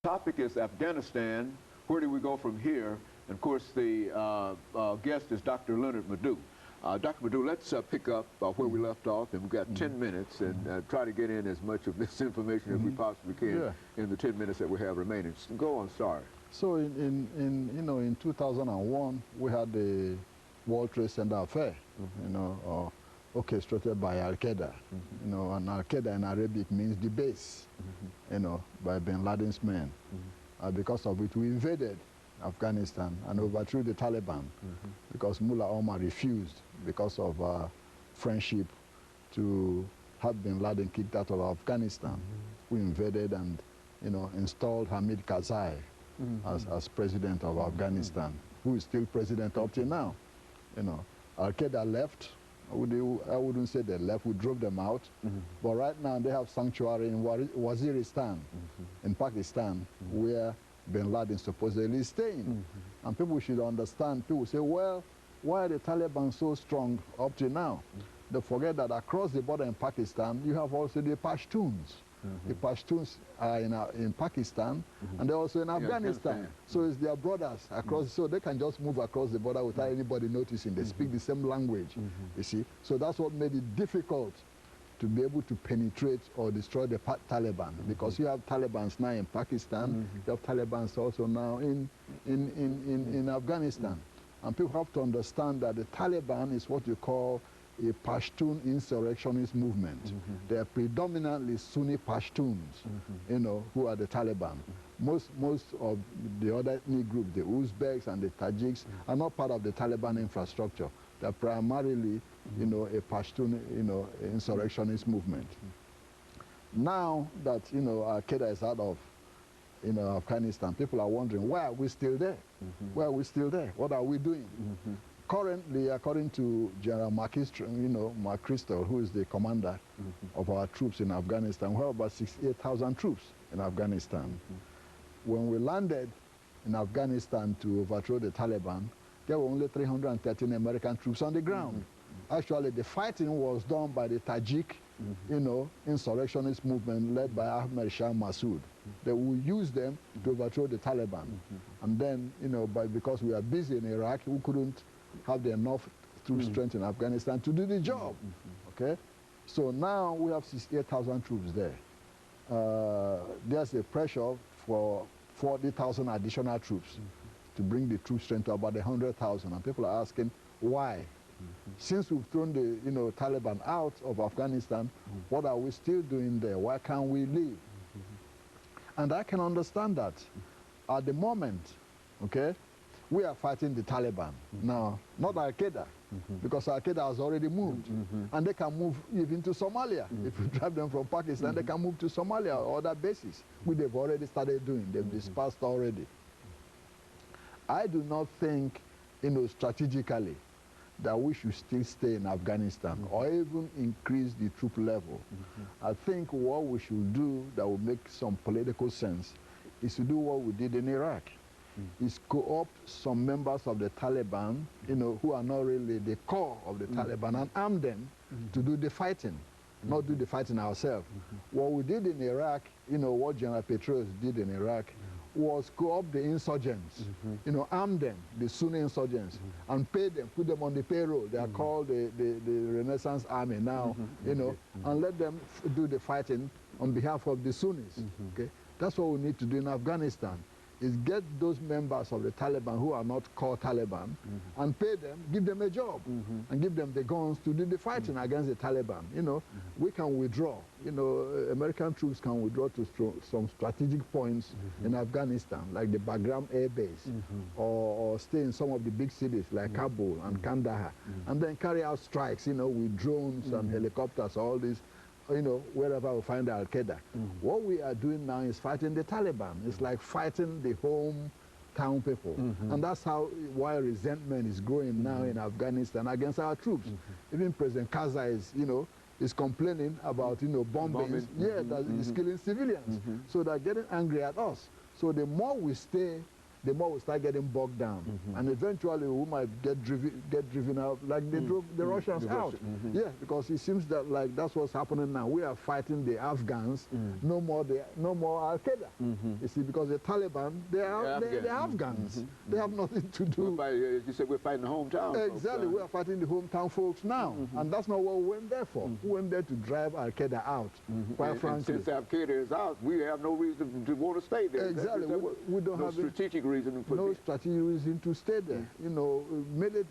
Topic is Afghanistan. Where do we go from here? And of course, the guest is Dr. LMadu3. Dr. LMadu3, let's pick up where we left off, and we've got 10 minutes, and try to get in as much of this information as we possibly can in the 10 minutes that we have remaining. Go on, sorry. So in 2001, we had the World Trade Center affair, orchestrated by Al-Qaeda. And Al-Qaeda in Arabic means the base, by Bin Laden's men. Because of it, we invaded Afghanistan and overthrew the Taliban because Mullah Omar refused, because of friendship, to have Bin Laden kicked out of Afghanistan. We invaded and installed Hamid Karzai as president of Afghanistan, who is still president up till now. Al-Qaeda left. I wouldn't say they left, we drove them out. But right now they have sanctuary in Waziristan, in Pakistan, where Bin Laden supposedly is staying. And people should understand, people say, well, why are the Taliban so strong up to now? They forget that across the border in Pakistan, you have also the Pashtuns. The Pashtuns are in Pakistan, and they're also in Afghanistan. So it's their brothers across, so they can just move across the border without anybody noticing. They speak the same language, you see. So that's what made it difficult to be able to penetrate or destroy the Taliban, because you have Talibans now in Pakistan, you have Talibans also now in Afghanistan. And people have to understand that the Taliban is what you call a Pashtun insurrectionist movement. They are predominantly Sunni Pashtuns, who are the Taliban. Most of the other ethnic groups, the Uzbeks and the Tajiks, are not part of the Taliban infrastructure. They're primarily, a Pashtun, insurrectionist movement. Now that, Al-Qaeda is out of, Afghanistan, people are wondering, why are we still there? Why are we still there? What are we doing? Currently, according to General McChrystal, who is the commander of our troops in Afghanistan, we have about 68,000 troops in Afghanistan. When we landed in Afghanistan to overthrow the Taliban, there were only 313 American troops on the ground. Actually, the fighting was done by the Tajik, insurrectionist movement led by Ahmed Shah Massoud. They will use them to overthrow the Taliban. And then, because we are busy in Iraq, we couldn't have enough troop strength in Afghanistan to do the job. Okay? So now we have 68,000 troops there. There's a pressure for 40,000 additional troops to bring the troop strength to about 100,000. And people are asking, why? Since we've thrown the Taliban out of Afghanistan, what are we still doing there? Why can't we leave? And I can understand that. At the moment, okay, we are fighting the Taliban now, not Al-Qaeda, because Al-Qaeda has already moved. And they can move even to Somalia. If we drive them from Pakistan, they can move to Somalia or other bases, which they've already started doing. They've dispersed already. I do not think, strategically, that we should still stay in Afghanistan or even increase the troop level. I think what we should do that will make some political sense is to do what we did in Iraq. Is co-opt some members of the Taliban, who are not really the core of the Taliban, and arm them to do the fighting, not do the fighting ourselves. What we did in Iraq, what General Petraeus did in Iraq, was co-opt the insurgents, arm them, the Sunni insurgents, and pay them, put them on the payroll. They are called the Renaissance Army now, and let them do the fighting on behalf of the Sunnis. Okay? That's what we need to do in Afghanistan, is get those members of the Taliban who are not core Taliban and pay them, give them a job, and give them the guns to do the fighting against the Taliban. We can withdraw. American troops can withdraw to some strategic points in Afghanistan, like the Bagram Air Base, or stay in some of the big cities like Kabul and Kandahar, and then carry out strikes, with drones and helicopters, all this, wherever we find Al-Qaeda. What we are doing now is fighting the Taliban. It's like fighting the hometown people. And that's why resentment is growing now in Afghanistan against our troops. Even President Karzai is complaining about, bombings. Yeah, that is killing civilians. So they're getting angry at us. So the more we stay, the more we start getting bogged down. And eventually we might get driven out, like they drove the Russians out. Yeah, because it seems that like that's what's happening now. We are fighting the Afghans, no more Al-Qaeda. You see, because the Taliban, they're Afghans. They have nothing to do. You said we're fighting the hometown Exactly, folks, we are fighting the hometown folks now. And that's not what we went there for. We went there to drive Al-Qaeda out, quite frankly. And since Al-Qaeda is out, we have no reason to want to stay there. Exactly, we don't have strategic reason. No strategic reason to stay there. You know,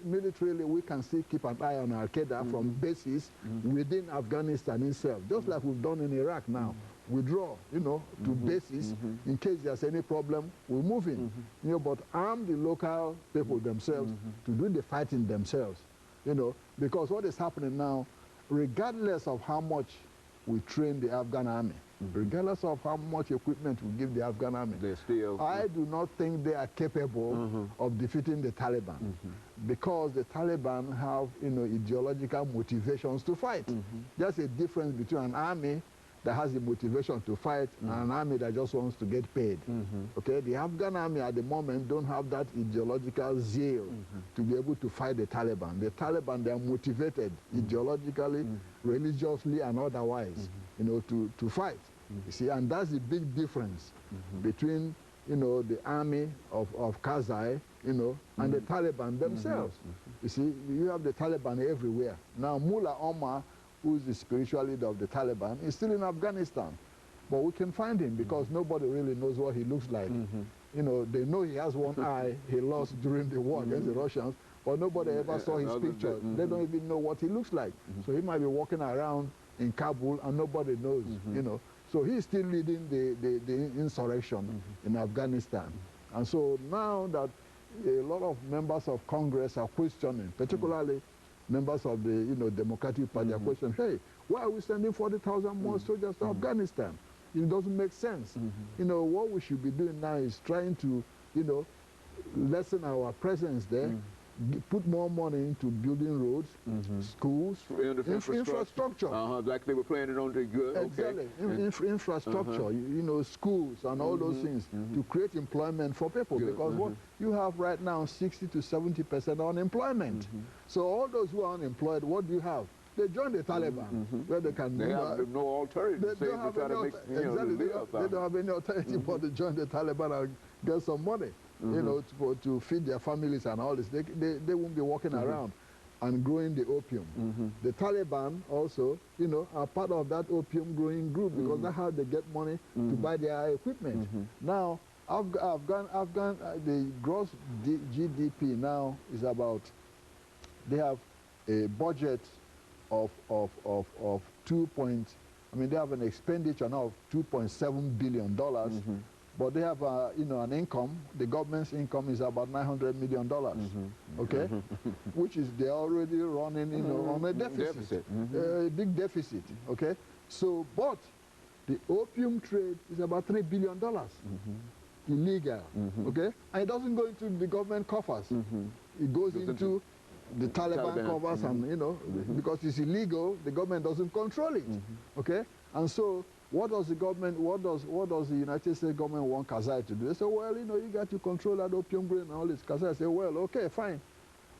militarily, we can still keep an eye on Al-Qaeda from bases within Afghanistan itself, just like we've done in Iraq now. Withdraw, you know, to bases in case there's any problem. We move in, you know, but arm the local people themselves to do the fighting themselves, you know, because what is happening now, regardless of how much we train the Afghan army, regardless of how much equipment we give the Afghan army, I do not think they are capable of defeating the Taliban, because the Taliban have, you know, ideological motivations to fight. There's a difference between an army that has the motivation to fight and an army that just wants to get paid. Okay, the Afghan army at the moment don't have that ideological zeal to be able to fight the Taliban. The Taliban, they are motivated ideologically, religiously, and otherwise, you know, to fight. You see, and that's the big difference between, you know, the army of Karzai, you know, and the Taliban themselves. You see, you have the Taliban everywhere. Now, Mullah Omar, who's the spiritual leader of the Taliban, is still in Afghanistan. But we can find him because nobody really knows what he looks like. You know, they know he has one eye he lost during the war against the Russians, but nobody ever saw his picture. They don't even know what he looks like. So he might be walking around in Kabul and nobody knows, you know. So he's still leading the insurrection in Afghanistan. And so now that a lot of members of Congress are questioning, particularly members of the, you know, Democratic Party are questioning, hey, why are we sending 40,000 more soldiers to Afghanistan? It doesn't make sense. You know, what we should be doing now is trying to, you know, lessen our presence there, put more money into building roads, schools, infrastructure. Like they were planning on doing good. Exactly. Infrastructure, you know, schools and all those things to create employment for people. Because what you have right now, 60 to 70% unemployment. So all those who are unemployed, what do you have? They join the Taliban, where they can. They have no alternative. They don't have any alternative but to join the Taliban and get some money, you know, to feed their families and all this. They won't be walking around and growing the opium. The Taliban also, you know, are part of that opium growing group because that's how they get money to buy their equipment. Now, the gross GDP now is about, they have a budget of they have an expenditure now of $2.7 billion, but they have you know, an income. The government's income is about $900 million, okay, which is they're already running, you know, on a deficit. A big deficit, okay. So, but the opium trade is about $3 billion, illegal, okay, and it doesn't go into the government coffers. It goes into the Taliban covers, and you know, because it's illegal, the government doesn't control it. Okay, and so what does the government, what does the United States government want Karzai to do? They say, well, you know, you got to control that opium grain and all this. Karzai say, well, okay, fine.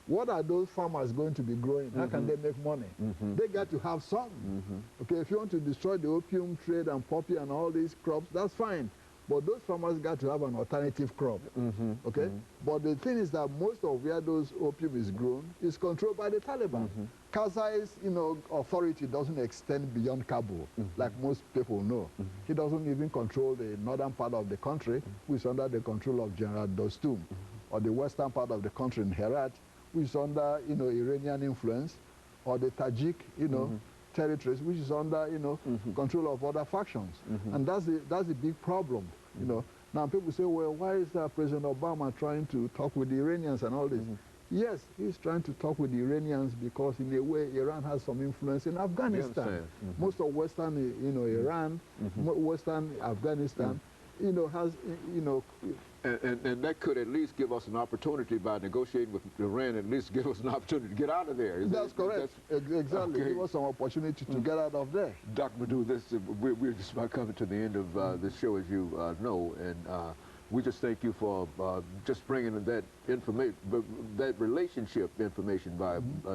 What are those farmers going to be growing? How can they make money? They got to have some. Okay, if you want to destroy the opium trade and poppy and all these crops, that's fine. But those farmers got to have an alternative crop, okay? But the thing is that most of where those opium is grown is controlled by the Taliban. Karzai's, you know, authority doesn't extend beyond Kabul, like most people know. He doesn't even control the northern part of the country, which is under the control of General Dostum, or the western part of the country in Herat, which is under, you know, Iranian influence, or the Tajik, you know, territories, which is under, you know, control of other factions. And that's the big problem, you know. Now people say, well, why is President Obama trying to talk with the Iranians and all this? Yes, he's trying to talk with the Iranians because in a way Iran has some influence in Afghanistan. Most of Western, you know, Iran, Western Afghanistan, you know, has, you know, and that could at least give us an opportunity by negotiating with Iran, at least give us an opportunity to get out of there. That's correct. Exactly. Okay. Give us some opportunity to get out of there. Dr. Madu, we're just about coming to the end of this show, as you know, and we just thank you for just bringing that information, that relationship information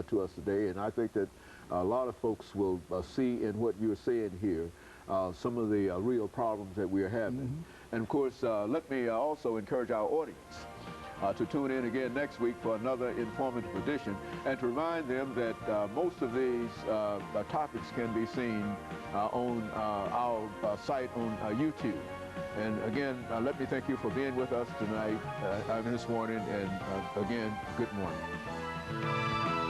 to us today. And I think that a lot of folks will see in what you're saying here some of the real problems that we are having. And of course, let me also encourage our audience to tune in again next week for another informative edition, and to remind them that most of these topics can be seen on our site on YouTube. And again, let me thank you for being with us tonight, this morning, and again, good morning.